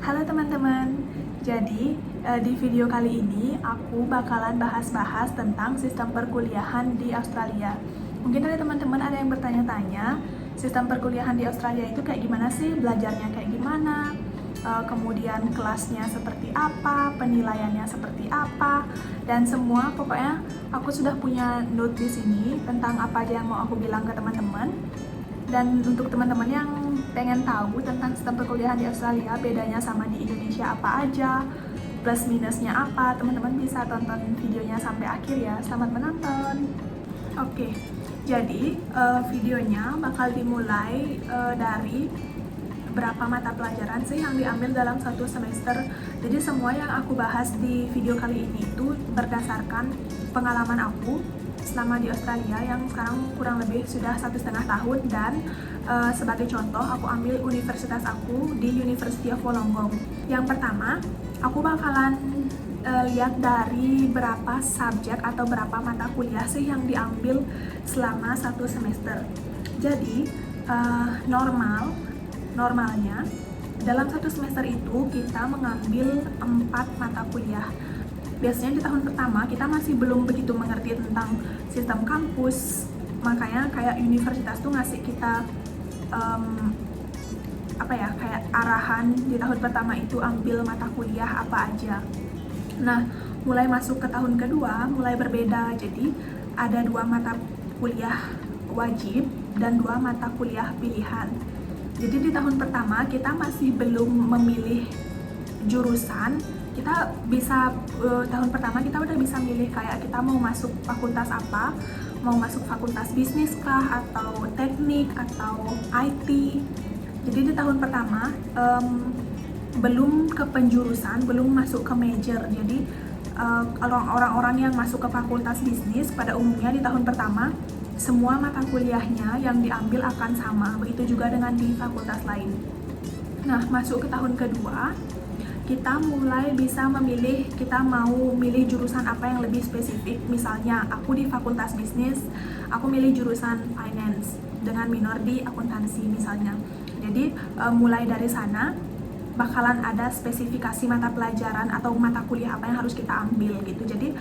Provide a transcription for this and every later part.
Halo teman-teman, jadi di video kali ini aku bakalan bahas-bahas tentang sistem perkuliahan di Australia. Mungkin dari teman-teman ada yang bertanya-tanya, sistem perkuliahan di Australia itu kayak gimana sih, belajarnya kayak gimana, kemudian kelasnya seperti apa, penilaiannya seperti apa, dan semua pokoknya aku sudah punya note di sini tentang apa aja yang mau aku bilang ke teman-teman. Dan untuk teman-teman yang pengen tahu tentang sistem perkuliahan di Australia, bedanya sama di Indonesia apa aja, plus minusnya apa, teman-teman bisa tonton videonya sampai akhir ya. Selamat menonton. Oke, jadi videonya bakal dimulai dari berapa mata pelajaran sih yang diambil dalam satu semester. Jadi semua yang aku bahas di video kali ini itu berdasarkan pengalaman aku selama di Australia yang sekarang kurang lebih sudah 1,5 tahun, dan sebagai contoh aku ambil universitas aku di University of Wollongong. Yang pertama, aku bakalan lihat dari berapa subjek atau berapa mata kuliah sih yang diambil selama satu semester. Jadi normalnya dalam satu semester itu kita mengambil 4 mata kuliah. Biasanya di tahun pertama kita masih belum begitu mengerti tentang sistem kampus, makanya kayak universitas tuh ngasih kita kayak arahan di tahun pertama itu ambil mata kuliah apa aja. Nah, mulai masuk ke tahun kedua mulai berbeda, jadi ada 2 mata kuliah wajib dan 2 mata kuliah pilihan. Jadi di tahun pertama kita masih belum memilih jurusan. Kita bisa tahun pertama kita udah bisa milih kayak kita mau masuk fakultas apa, mau masuk fakultas bisnis kah, atau teknik, atau IT. Jadi di tahun pertama belum ke penjurusan, belum masuk ke major. Jadi orang-orang yang masuk ke fakultas bisnis pada umumnya di tahun pertama semua mata kuliahnya yang diambil akan sama, begitu juga dengan di fakultas lain. Nah, masuk ke tahun kedua kita mulai bisa memilih, kita mau milih jurusan apa yang lebih spesifik. Misalnya aku di fakultas bisnis, aku milih jurusan finance dengan minor di akuntansi misalnya. Jadi mulai dari sana bakalan ada spesifikasi mata pelajaran atau mata kuliah apa yang harus kita ambil gitu. Jadi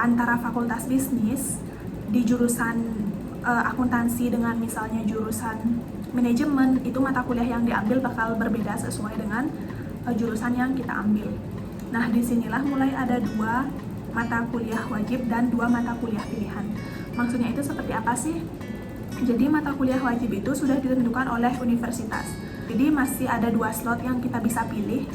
antara fakultas bisnis di jurusan akuntansi dengan misalnya jurusan manajemen, itu mata kuliah yang diambil bakal berbeda sesuai dengan jurusan yang kita ambil. Nah, disinilah mulai ada 2 mata kuliah wajib dan 2 mata kuliah pilihan. Maksudnya itu seperti apa sih? Jadi mata kuliah wajib itu sudah ditentukan oleh universitas. Jadi masih ada 2 slot yang kita bisa pilih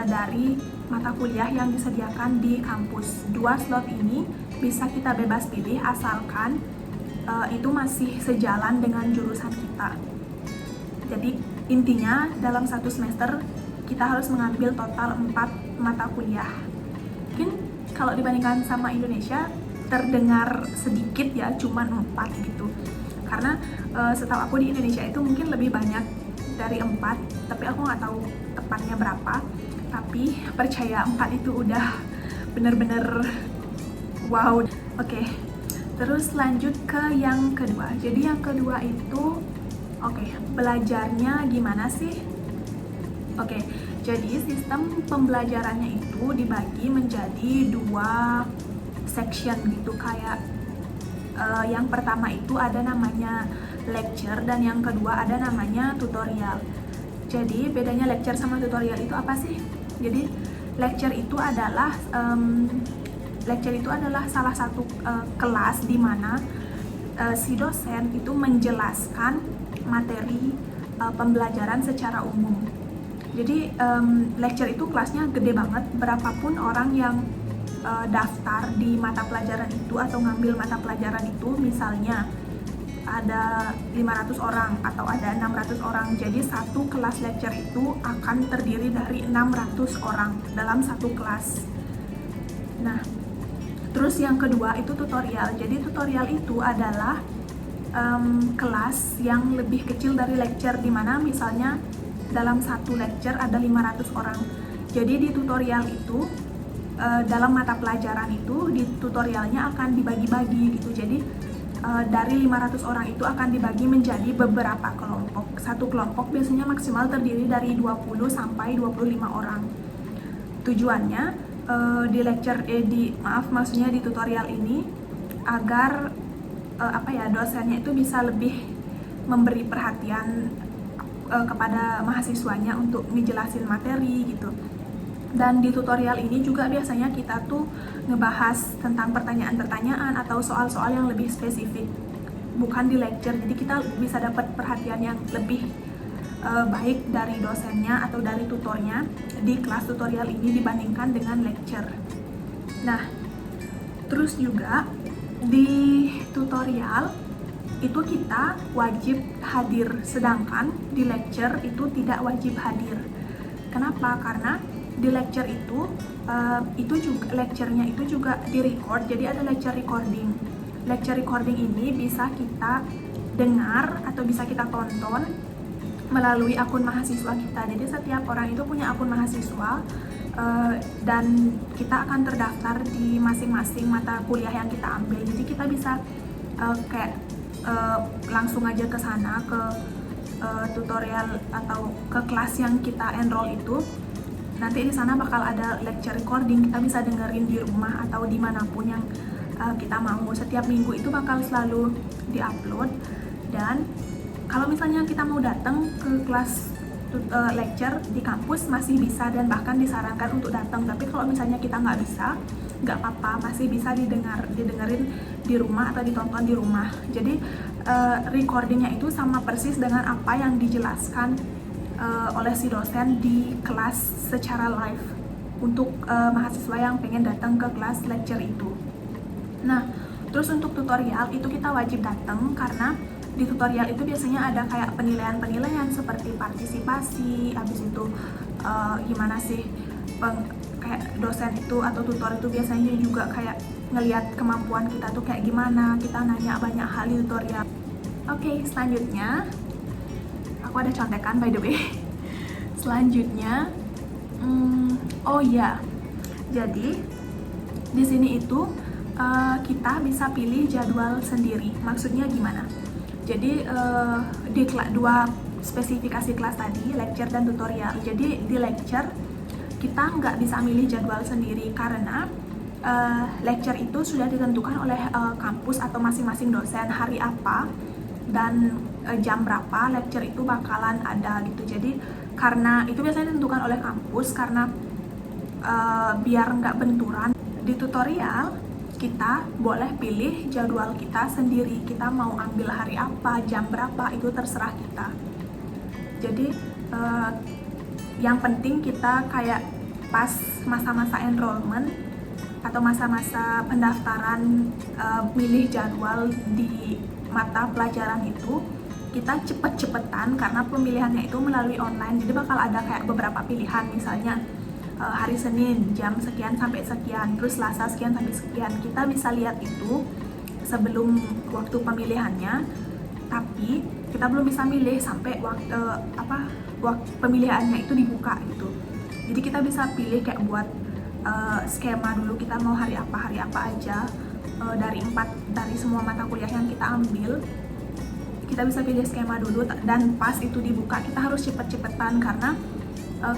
dari mata kuliah yang disediakan di kampus. 2 slot ini bisa kita bebas pilih asalkan itu masih sejalan dengan jurusan kita. Jadi intinya dalam satu semester kita harus mengambil total 4 mata kuliah. Mungkin kalau dibandingkan sama Indonesia terdengar sedikit ya, cuman 4 gitu. Karena setahu aku di Indonesia itu mungkin lebih banyak dari 4, tapi aku nggak tahu tepatnya berapa. Tapi percaya 4 itu udah bener-bener wow. Oke, terus lanjut ke yang kedua. Jadi yang kedua itu belajarnya gimana sih? Oke, jadi sistem pembelajarannya itu dibagi menjadi 2 section gitu, kayak yang pertama itu ada namanya lecture dan yang kedua ada namanya tutorial. Jadi bedanya lecture sama tutorial itu apa sih? Jadi lecture itu adalah salah satu kelas di mana si dosen itu menjelaskan materi pembelajaran secara umum. Jadi lecture itu kelasnya gede banget, berapapun orang yang daftar di mata pelajaran itu atau ngambil mata pelajaran itu, misalnya ada 500 orang atau ada 600 orang, jadi satu kelas lecture itu akan terdiri dari 600 orang dalam satu kelas. Nah, terus yang kedua itu tutorial. Jadi tutorial itu adalah kelas yang lebih kecil dari lecture, dimana misalnya dalam satu lecture ada 500 orang. Jadi di tutorial itu dalam mata pelajaran itu di tutorialnya akan dibagi-bagi gitu. Jadi dari 500 orang itu akan dibagi menjadi beberapa kelompok. Satu kelompok biasanya maksimal terdiri dari 20 sampai 25 orang. Tujuannya maksudnya di tutorial ini agar dosennya itu bisa lebih memberi perhatian kepada mahasiswanya untuk ngejelasin materi gitu. Dan di tutorial ini juga biasanya kita tuh ngebahas tentang pertanyaan-pertanyaan atau soal-soal yang lebih spesifik, bukan di lecture. Jadi kita bisa dapat perhatian yang lebih baik dari dosennya atau dari tutornya di kelas tutorial ini dibandingkan dengan lecture. Nah, terus juga di tutorial itu kita wajib hadir, sedangkan di lecture itu tidak wajib hadir. Kenapa? Karena di lecture itu juga lecture-nya itu juga di-record, jadi ada lecture recording. Lecture recording ini bisa kita dengar atau bisa kita tonton melalui akun mahasiswa kita. Jadi setiap orang itu punya akun mahasiswa dan kita akan terdaftar di masing-masing mata kuliah yang kita ambil. Jadi kita bisa langsung aja ke sana ke tutorial atau ke kelas yang kita enroll itu. Nanti di sana bakal ada lecture recording, kita bisa dengerin di rumah atau dimanapun yang kita mau. Setiap minggu itu bakal selalu diupload. Dan kalau misalnya kita mau datang ke kelas lecture di kampus masih bisa dan bahkan disarankan untuk datang. Tapi kalau misalnya kita nggak bisa, nggak apa-apa, masih bisa didengerin di rumah atau ditonton di rumah. Jadi recordingnya itu sama persis dengan apa yang dijelaskan oleh si dosen di kelas secara live untuk mahasiswa yang pengen datang ke kelas lecture itu. Nah, terus untuk tutorial itu kita wajib datang karena di tutorial itu biasanya ada kayak penilaian-penilaian seperti partisipasi, habis itu gimana sih kayak dosen itu atau tutor itu biasanya juga kayak ngelihat kemampuan kita tuh kayak gimana, kita nanya banyak hal di tutorial. Oke, selanjutnya aku ada contekan by the way. Selanjutnya, jadi di sini itu kita bisa pilih jadwal sendiri. Maksudnya gimana? Jadi di dua spesifikasi kelas tadi, lecture dan tutorial. Jadi di lecture kita nggak bisa milih jadwal sendiri karena lecture itu sudah ditentukan oleh kampus atau masing-masing dosen hari apa dan jam berapa lecture itu bakalan ada gitu. Jadi karena itu biasanya ditentukan oleh kampus karena biar nggak benturan. Di tutorial kita boleh pilih jadwal kita sendiri, kita mau ambil hari apa, jam berapa, itu terserah kita. Jadi yang penting kita kayak pas masa-masa enrollment atau masa-masa pendaftaran milih jadwal di mata pelajaran itu, kita cepet-cepetan karena pemilihannya itu melalui online. Jadi bakal ada kayak beberapa pilihan, misalnya hari Senin jam sekian sampai sekian, terus Selasa sekian sampai sekian. Kita bisa lihat itu sebelum waktu pemilihannya, tapi kita belum bisa milih sampai waktu pemilihannya itu dibuka gitu. Jadi kita bisa pilih kayak buat skema dulu, kita mau hari apa aja dari semua mata kuliah yang kita ambil. Kita bisa pilih skema dulu, dan pas itu dibuka kita harus cepet-cepetan karena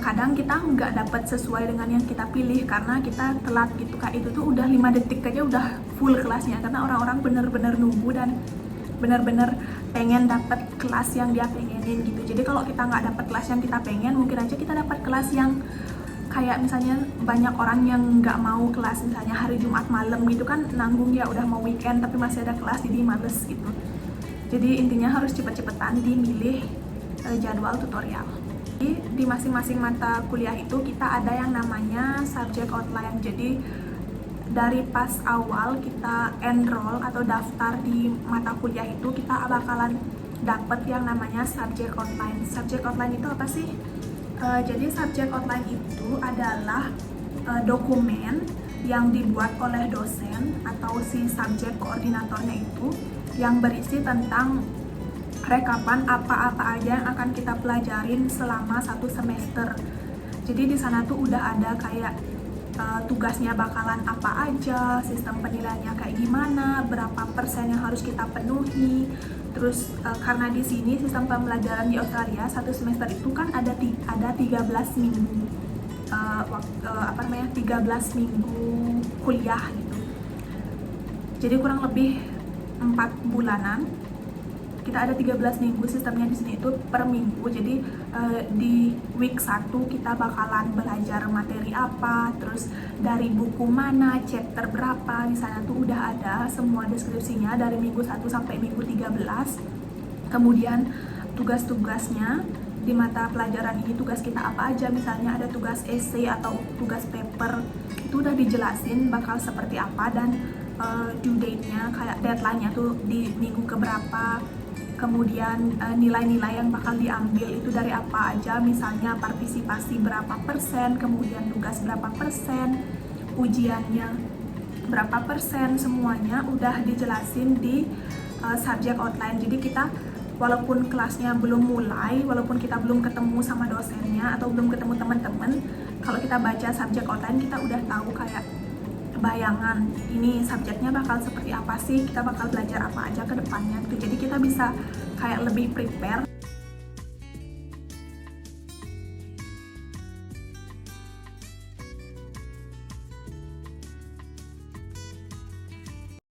kadang kita nggak dapat sesuai dengan yang kita pilih karena kita telat gitu. Kayak itu tuh udah 5 detik aja udah full kelasnya karena orang-orang bener-bener nunggu dan bener-bener pengen dapat kelas yang dia pengenin gitu. Jadi kalau kita nggak dapat kelas yang kita pengen, mungkin aja kita dapat kelas yang kayak misalnya banyak orang yang nggak mau kelas, misalnya hari Jumat malam gitu kan, nanggung ya udah mau weekend tapi masih ada kelas jadi males gitu. Jadi intinya harus cepet-cepetan dimilih jadwal tutorial. Di masing-masing mata kuliah itu kita ada yang namanya subjek outline. Jadi dari pas awal kita enroll atau daftar di mata kuliah itu, kita bakalan dapet yang namanya subjek outline. Subjek outline itu apa sih? Jadi subjek outline itu adalah dokumen yang dibuat oleh dosen atau si subjek koordinatornya itu, yang berisi tentang rekapan apa-apa aja yang akan kita pelajarin selama 1 semester. Jadi di sana tuh udah ada kayak tugasnya bakalan apa aja, sistem penilaiannya kayak gimana, berapa persen yang harus kita penuhi. Terus karena di sini sistem pembelajaran di Australia satu semester itu kan ada 13 minggu 13 minggu kuliah gitu. Jadi kurang lebih 4 bulanan. Kita ada 13 minggu, sistemnya di sini itu per minggu. Jadi di week 1 kita bakalan belajar materi apa, terus dari buku mana, chapter berapa. Di sana tuh udah ada semua deskripsinya dari minggu 1 sampai minggu 13. Kemudian tugas-tugasnya di mata pelajaran ini, tugas kita apa aja, misalnya ada tugas essay atau tugas paper, itu udah dijelasin bakal seperti apa dan due date-nya, kayak deadline-nya tuh di minggu keberapa. Kemudian nilai-nilai yang bakal diambil itu dari apa aja, misalnya partisipasi berapa persen, kemudian tugas berapa persen, ujiannya berapa persen, semuanya udah dijelasin di subject outline. Jadi kita walaupun kelasnya belum mulai, walaupun kita belum ketemu sama dosennya atau belum ketemu teman-teman, kalau kita baca subject outline kita udah tahu kayak bayangan ini subjeknya bakal seperti apa sih, kita bakal belajar apa aja ke depannya gitu. Jadi kita bisa kayak lebih prepare